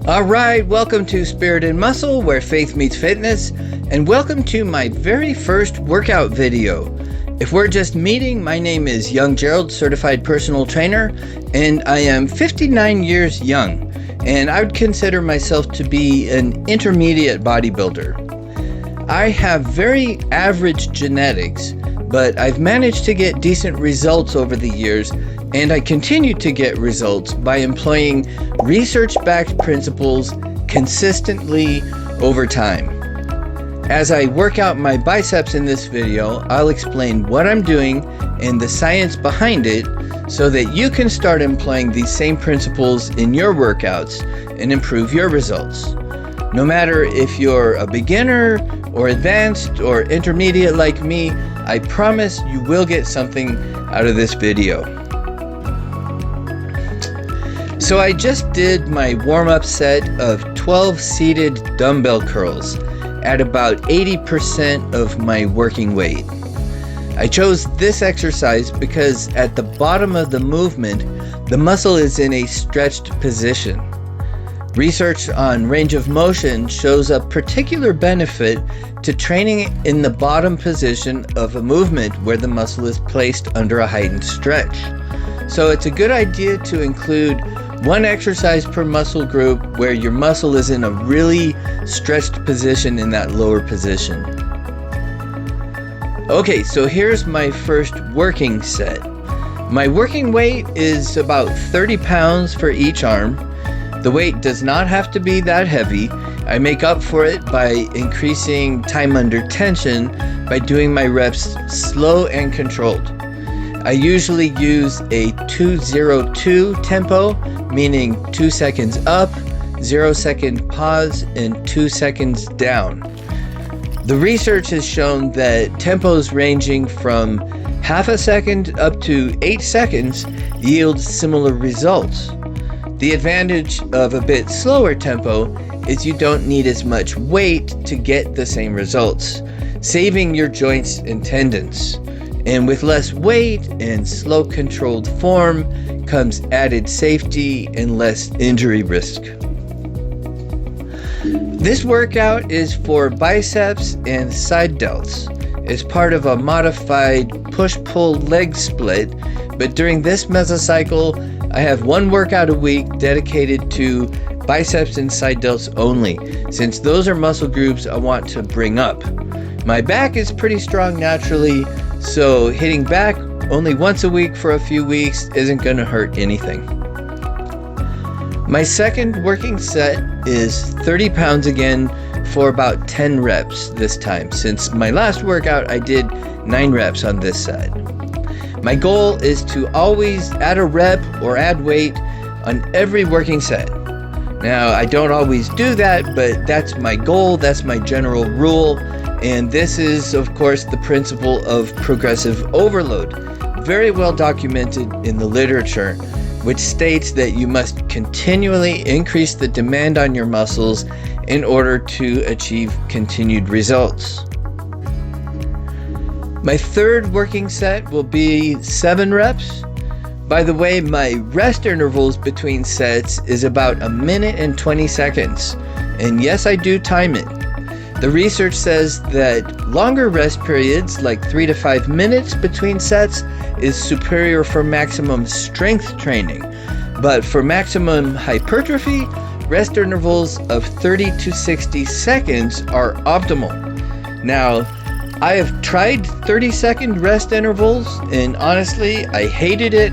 All right, welcome to Spirit and Muscle, where faith meets fitness, and welcome to my very first workout video. If we're just meeting, my name is Young Gerald, certified personal trainer, and I am 59 years young, and I would consider myself to be an intermediate bodybuilder. I have very average genetics, but I've managed to get decent results over the years, and I continue to get results by employing research-backed principles consistently over time. As I work out my biceps in this video, I'll explain what I'm doing and the science behind it so that you can start employing these same principles in your workouts and improve your results. No matter if you're a beginner or advanced or intermediate like me, I promise you will get something out of this video. So I just did my warm-up set of 12 seated dumbbell curls at about 80% of my working weight. I chose this exercise because at the bottom of the movement, the muscle is in a stretched position. Research on range of motion shows a particular benefit to training in the bottom position of a movement where the muscle is placed under a heightened stretch. So it's a good idea to include one exercise per muscle group where your muscle is in a really stretched position in that lower position. Okay, so here's my first working set. My working weight is about 30 pounds for each arm. The weight does not have to be that heavy. I make up for it by increasing time under tension by doing my reps slow and controlled. I usually use a 2-0-2 tempo, meaning 2 seconds up, 0 second pause, and 2 seconds down. The research has shown that tempos ranging from half a second up to 8 seconds yield similar results. The advantage of a bit slower tempo is you don't need as much weight to get the same results, saving your joints and tendons. And with less weight and slow controlled form comes added safety and less injury risk. This workout is for biceps and side delts. It's part of a modified push-pull leg split, but during this mesocycle, I have one workout a week dedicated to biceps and side delts only, since those are muscle groups I want to bring up. My back is pretty strong naturally, so hitting back only once a week for a few weeks isn't going to hurt anything. My second working set is 30 pounds again for about 10 reps this time. Since my last workout, I did 9 reps on this set. My goal is to always add a rep or add weight on every working set. Now, I don't always do that, but that's my goal, that's my general rule. And this is, of course, the principle of progressive overload, very well documented in the literature, which states that you must continually increase the demand on your muscles in order to achieve continued results. My third working set will be 7 reps. By the way, my rest intervals between sets is about 1 minute and 20 seconds. And yes, I do time it. The research says that longer rest periods, like 3 to 5 minutes between sets, is superior for maximum strength training. But for maximum hypertrophy, rest intervals of 30 to 60 seconds are optimal. Now, I have tried 30-second rest intervals, and honestly, I hated it.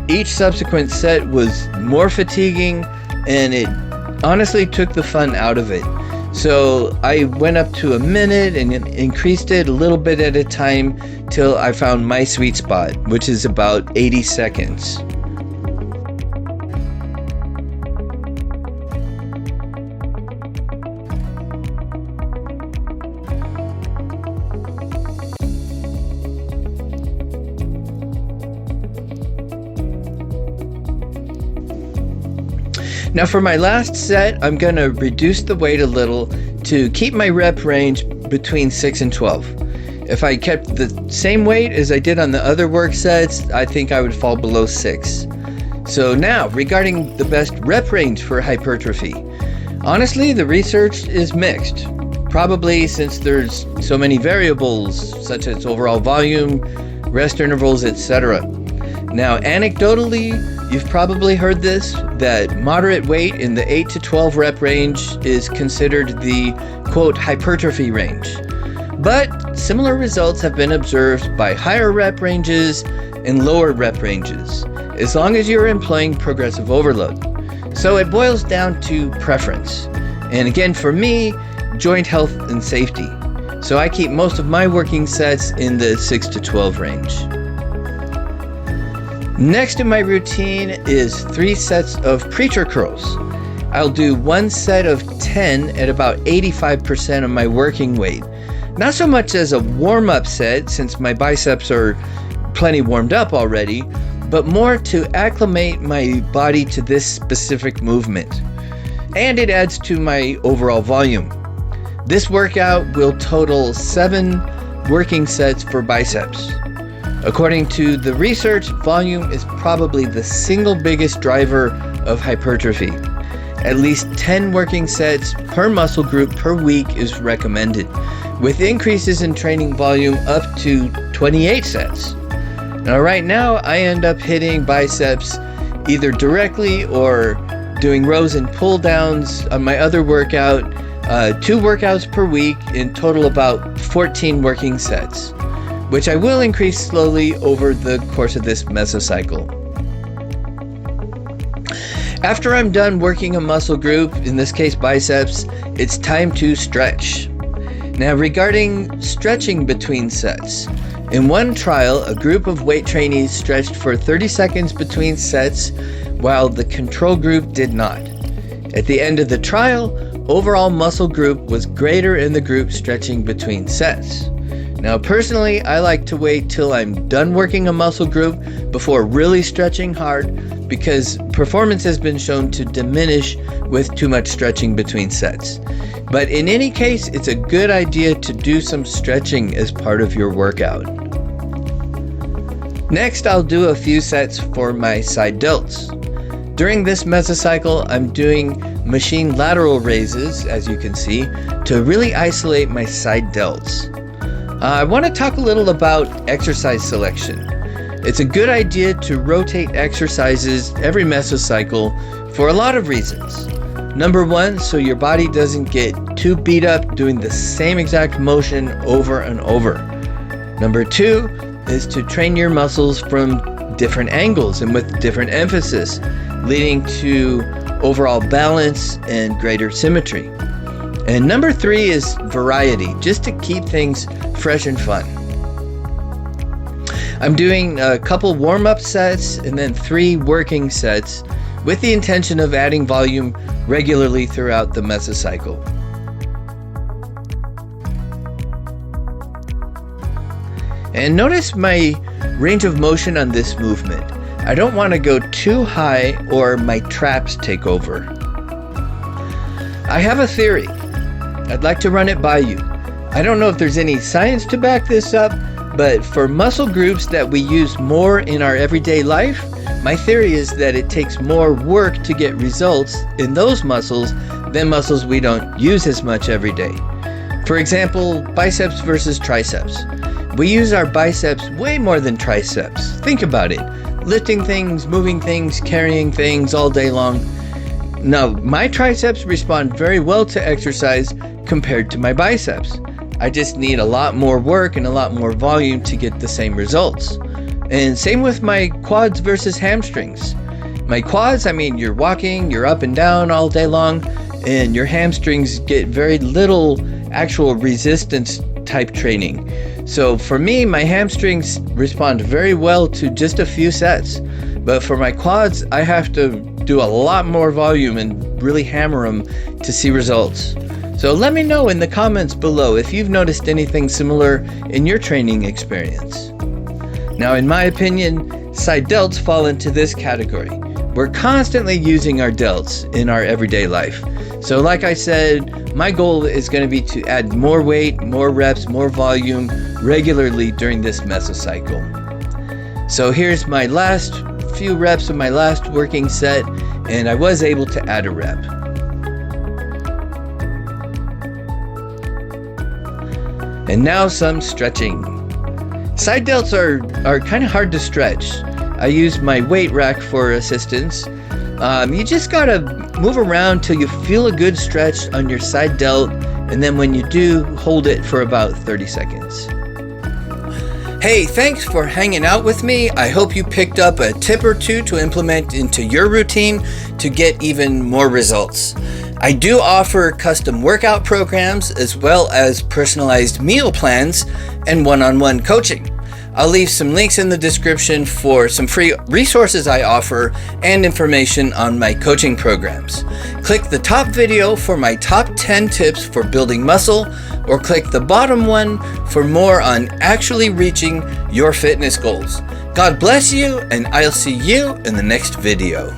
Each subsequent set was more fatiguing, and it honestly took the fun out of it. So I went up to 1 minute and increased it a little bit at a time till I found my sweet spot, which is about 80 seconds. Now for my last set, I'm going to reduce the weight a little to keep my rep range between 6 and 12. If I kept the same weight as I did on the other work sets, I think I would fall below 6. So now, regarding the best rep range for hypertrophy, Honestly, the research is mixed, probably since there's so many variables such as overall volume, rest intervals, etc. Now, anecdotally, you've probably heard this, that moderate weight in the 8 to 12 rep range is considered the, quote, hypertrophy range. But similar results have been observed by higher rep ranges and lower rep ranges, as long as you're employing progressive overload. So it boils down to preference. And again, for me, joint health and safety. So I keep most of my working sets in the 6 to 12 range. Next in my routine is 3 sets of preacher curls. I'll do 1 set of 10 at about 85% of my working weight. Not so much as a warm-up set, since my biceps are plenty warmed up already, but more to acclimate my body to this specific movement. And it adds to my overall volume. This workout will total 7 working sets for biceps. According to the research, volume is probably the single biggest driver of hypertrophy. At least 10 working sets per muscle group per week is recommended, with increases in training volume up to 28 sets. Now right now, I end up hitting biceps either directly or doing rows and pull downs on my other workout, 2 workouts per week, in total about 14 working sets, which I will increase slowly over the course of this mesocycle. After I'm done working a muscle group, in this case biceps, it's time to stretch. Now regarding stretching between sets, in one trial, a group of weight trainees stretched for 30 seconds between sets, while the control group did not. At the end of the trial, overall muscle group was greater in the group stretching between sets. Now personally, I like to wait till I'm done working a muscle group before really stretching hard, because performance has been shown to diminish with too much stretching between sets. But in any case, it's a good idea to do some stretching as part of your workout. Next, I'll do a few sets for my side delts. During this mesocycle, I'm doing machine lateral raises, as you can see, to really isolate my side delts. I want to talk a little about exercise selection. It's a good idea to rotate exercises every mesocycle for a lot of reasons. Number 1, so your body doesn't get too beat up doing the same exact motion over and over. Number 2 is to train your muscles from different angles and with different emphasis, leading to overall balance and greater symmetry. And number 3 is variety, just to keep things fresh and fun. I'm doing a couple warm-up sets and then 3 working sets with the intention of adding volume regularly throughout the mesocycle. And notice my range of motion on this movement. I don't want to go too high or my traps take over. I have a theory. I'd like to run it by you. I don't know if there's any science to back this up, but for muscle groups that we use more in our everyday life, my theory is that it takes more work to get results in those muscles than muscles we don't use as much every day. For example, biceps versus triceps. We use our biceps way more than triceps. Think about it. Lifting things, moving things, carrying things all day long. Now, my triceps respond very well to exercise compared to my biceps. I just need a lot more work and a lot more volume to get the same results. And same with my quads versus hamstrings. My quads, I mean, you're walking, you're up and down all day long, and your hamstrings get very little actual resistance type training. So for me, my hamstrings respond very well to just a few sets. But for my quads, I have to do a lot more volume and really hammer them to see results. So let me know in the comments below if you've noticed anything similar in your training experience. Now, in my opinion, side delts fall into this category. We're constantly using our delts in our everyday life. So like I said, my goal is going to be to add more weight, more reps, more volume regularly during this mesocycle. So here's my last few reps of my last working set, and I was able to add a rep. And now some stretching. Side delts are kind of hard to stretch. I use my weight rack for assistance. You just gotta move around till you feel a good stretch on your side delt, and then when you do, hold it for about 30 seconds. Hey, thanks for hanging out with me. I hope you picked up a tip or two to implement into your routine to get even more results. I do offer custom workout programs as well as personalized meal plans and one-on-one coaching. I'll leave some links in the description for some free resources I offer and information on my coaching programs. Click the top video for my top 10 tips for building muscle, or click the bottom one for more on actually reaching your fitness goals. God bless you, and I'll see you in the next video.